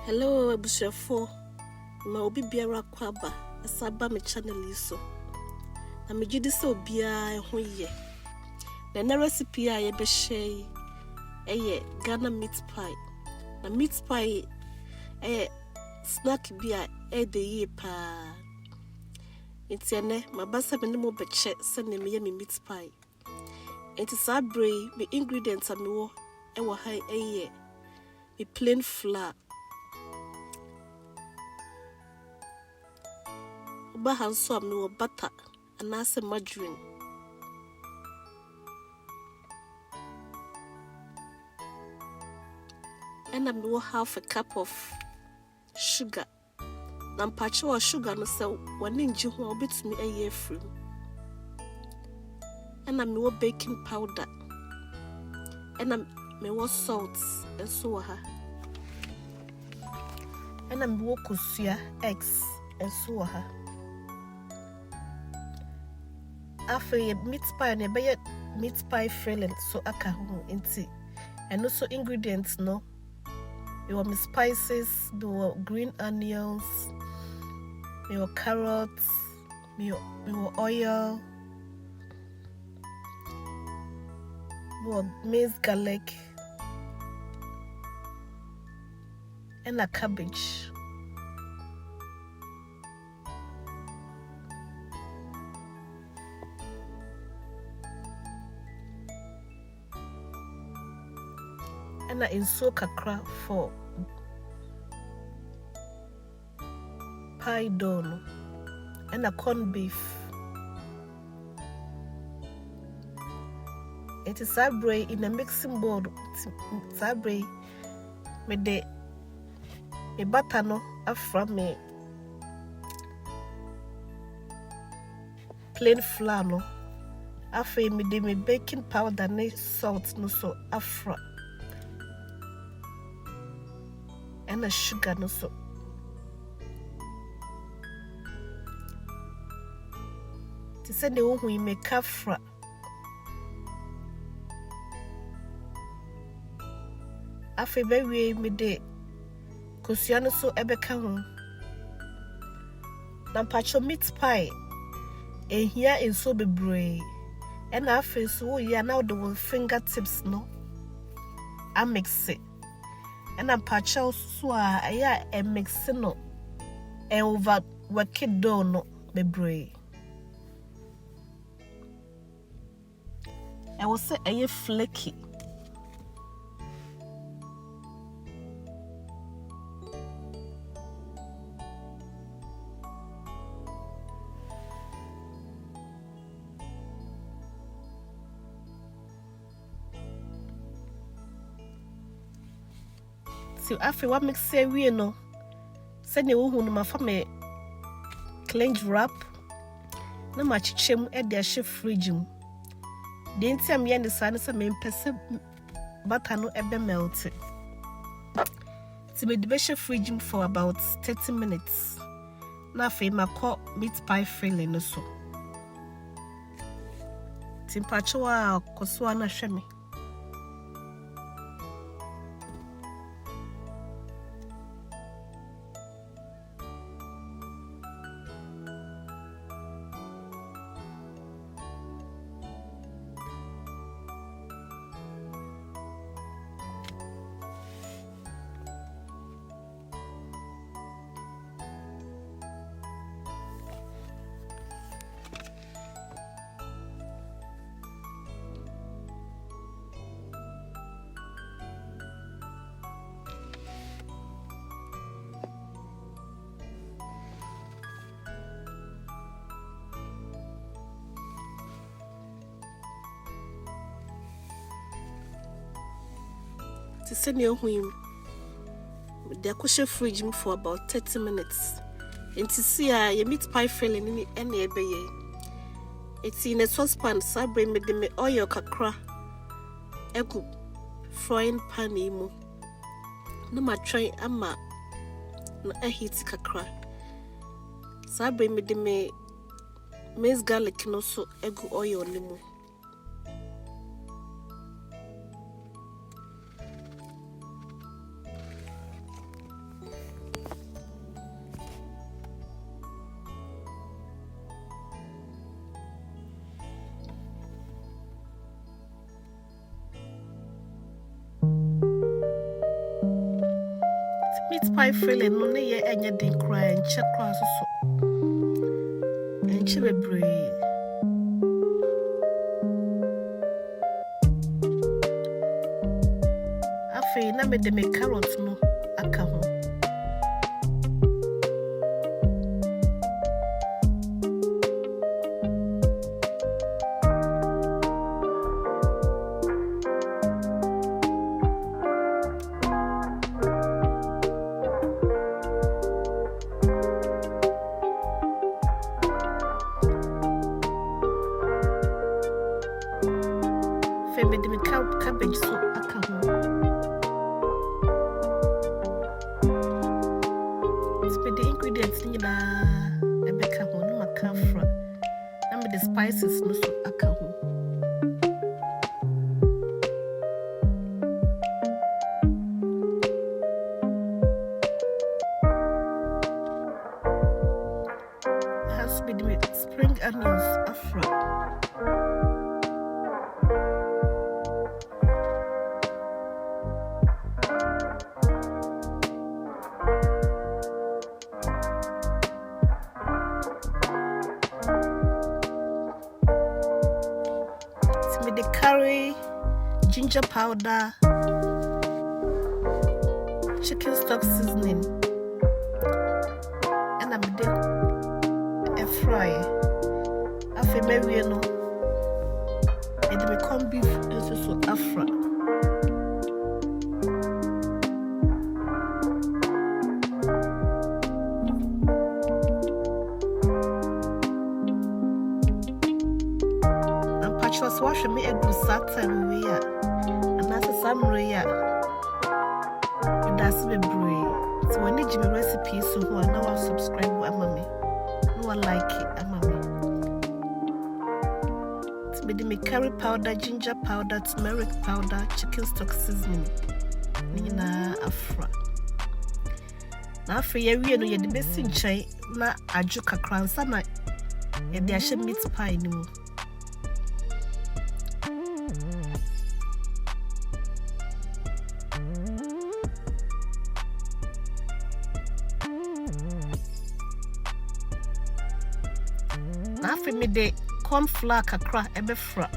Hello, Abushefo. Ma obi biara kwaba asaba me channel so. Na me gidi se obia ho ye. Na recipe a ye be share eye Ghana meat pie. Na meat pie snack bi a de ye pa. Entiane mabasa me ne mo be che se ne me ye me meat pie. Enti sa brei me ingredients a me wo wo ha eye me plain flour. Oba hanso me wo butter anase margarine. And I will half a cup of sugar. Na mpache wa sugar no se wani nji ho obetumi aye afrim. And I will baking powder. And I will salt and so ha. And I will kosua eggs and so ha. After meat pie ne be meat pie filling so aka ho enti. And also ingredients no. You want me spices, you green onions, you carrots, you oil, you minced garlic, and a cabbage. And I inso kakra for pie dough and a corned beef. It is sabre in a mixing bowl. Sabre me de me butter no afra me plain flour no afra me de me baking powder ne salt no so afra. And a sugar no so. To send the one who make kafra. Afe bewe me de kosua no so ebeka ho. Na mpacho meat pie ehia enso bebre. And afe so ya na the one fingertips no. I mix it. And I'm patching so a mixing no over work it down no bebre. I will say a flaky. So after what makes say we no send you who no me clinch wrap na ma chichem e de hye fridge mu de ntiam ye ne sa ne se me pese butter no ebe melt ti me de be hye fridge mu for about 30 minutes na fe ma call meat pie filling no so timpacho wa koso na hwe me. To send you home, they are fridge for about 30 minutes. And to see your meat pie filling in any ebe. It's in a saucepan, sabre me de me oil kakra. Egu frying pan emu. No ma try ama no heat kakra. Sabre me de me minced garlic no so egu oil nemu. meat pie filling no ne ye enya din kra enche kra so enche bebre afi na me de me carrot no aka ho me de cabbage so aka ho the ingredients ni na ebeka ho no makafra na me the spices no so aka ho has to be the spring onions afra the curry, ginger powder, chicken stock seasoning, and I'm doing a fry. After maybe you know, it become beef also so afra. So wash me a good satin we are, and that's a summary. That's me brie. So when you give me recipes, so who are now subscribe to Amami, no one like it, Amami. It's me curry powder, ginger powder, turmeric powder, chicken stock seasoning. Nina afra. Now for you know you're the best in chai. Na ajuka kransa na you're the meat pie no. After me de corn flour kakra ebe fra.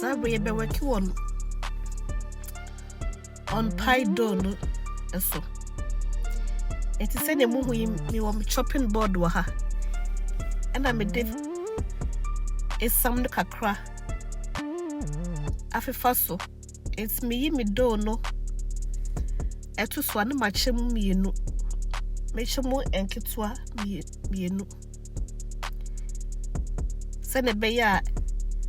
Sabre be working on pie dough no so it is say ne mu hu me wo chopping board wa ha and I me did is some kakra afefa so it's me dough no eto so na machem mienu me chemo enketwa mienu se ne be ya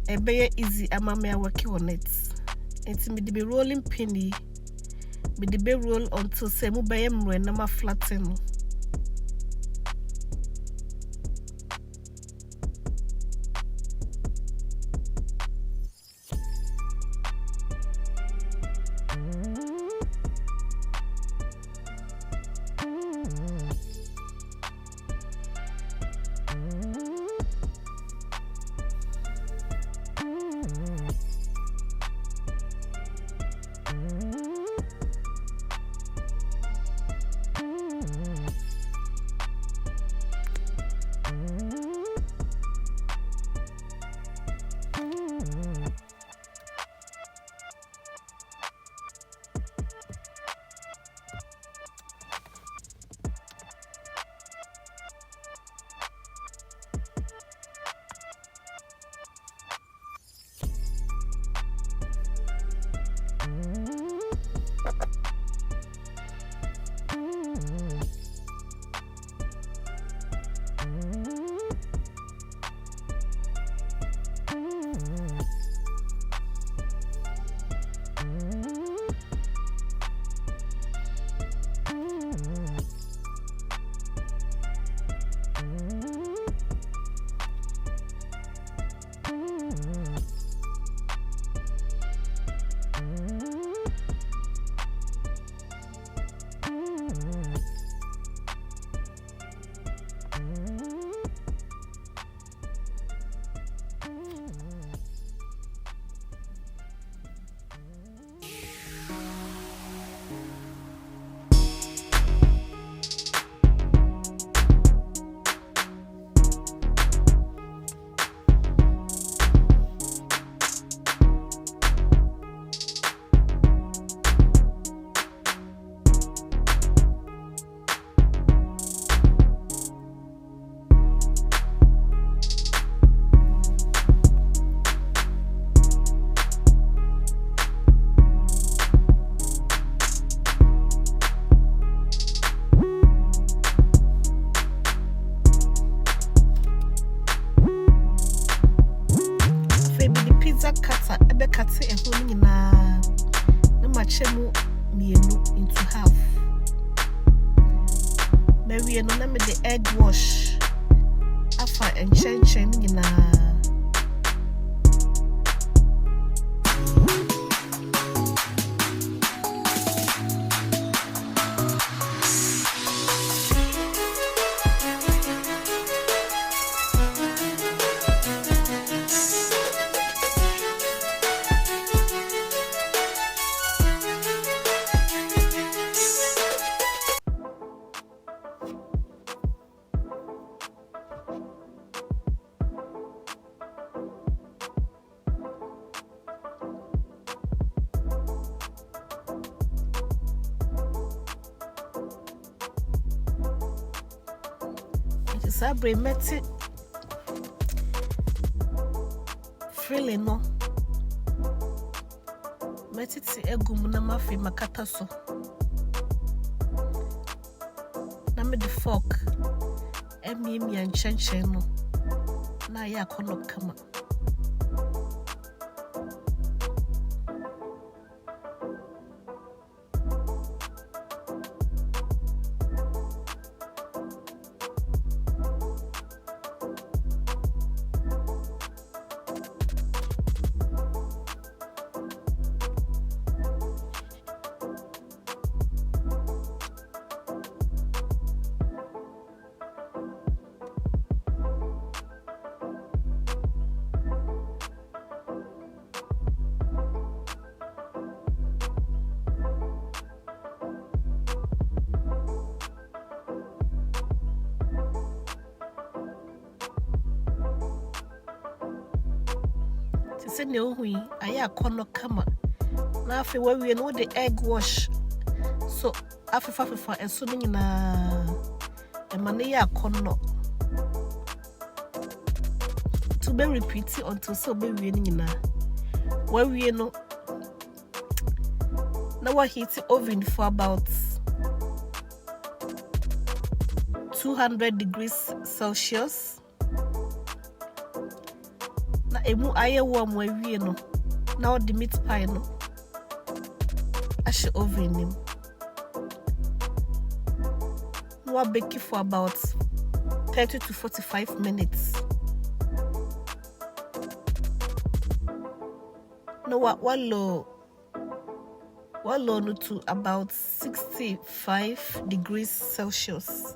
ebe easy amame a working on it. It's me be rolling penny, me the be roll until say mu be mre na ma flatten. cut a hole in a machemu mienu into half. Maybe no name the egg wash. Afa and chen in a Sabre meti freely no meti ti egum na mafi makata so na me the fork emi anchenchen no na ya kono kama se ne ohui aya kono kama na afi wawie no the egg wash so afifa enso no nyina e mane ya kono to be repeat until so be wie nyina wawie no na wa heat oven for about 200 degrees Celsius. Emu aye warm wawie no now the meat pie no ashe oven him no bake for about 30 to 45 minutes no wallow no to about 65 degrees Celsius.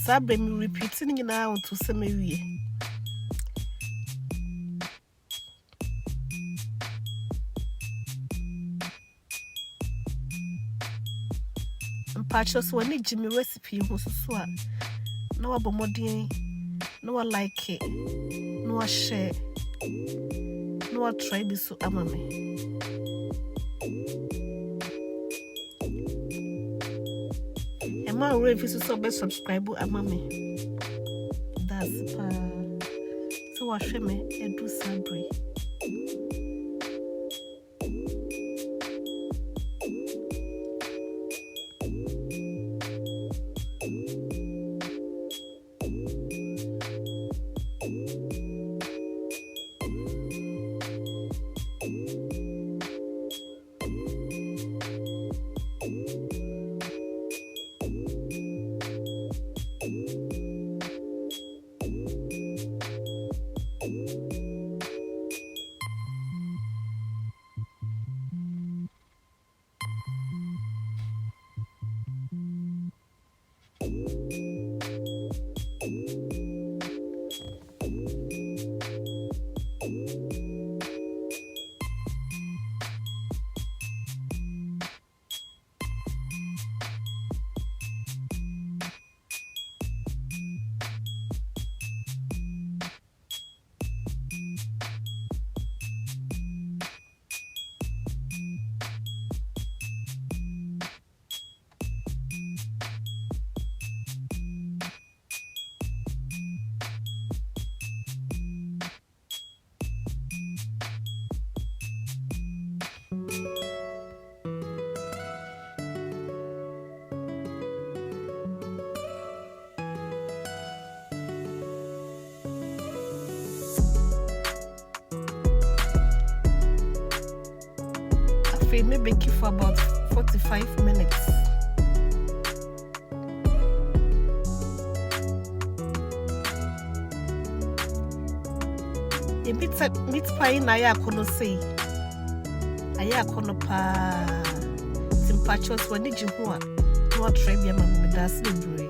Sabre me repeating now to semewie. Mpachos wani Jimmy recipe hususwa. No abomodin, no like it, no share, no try bisu amame. Ma if you subscribe amame. That's so I share me edu sabre. maybe bake for about 45 minutes. Meat pie na ya kono sei. Aya kono pa. Simpachos wani jihu a. No try bi ama me da se bebre.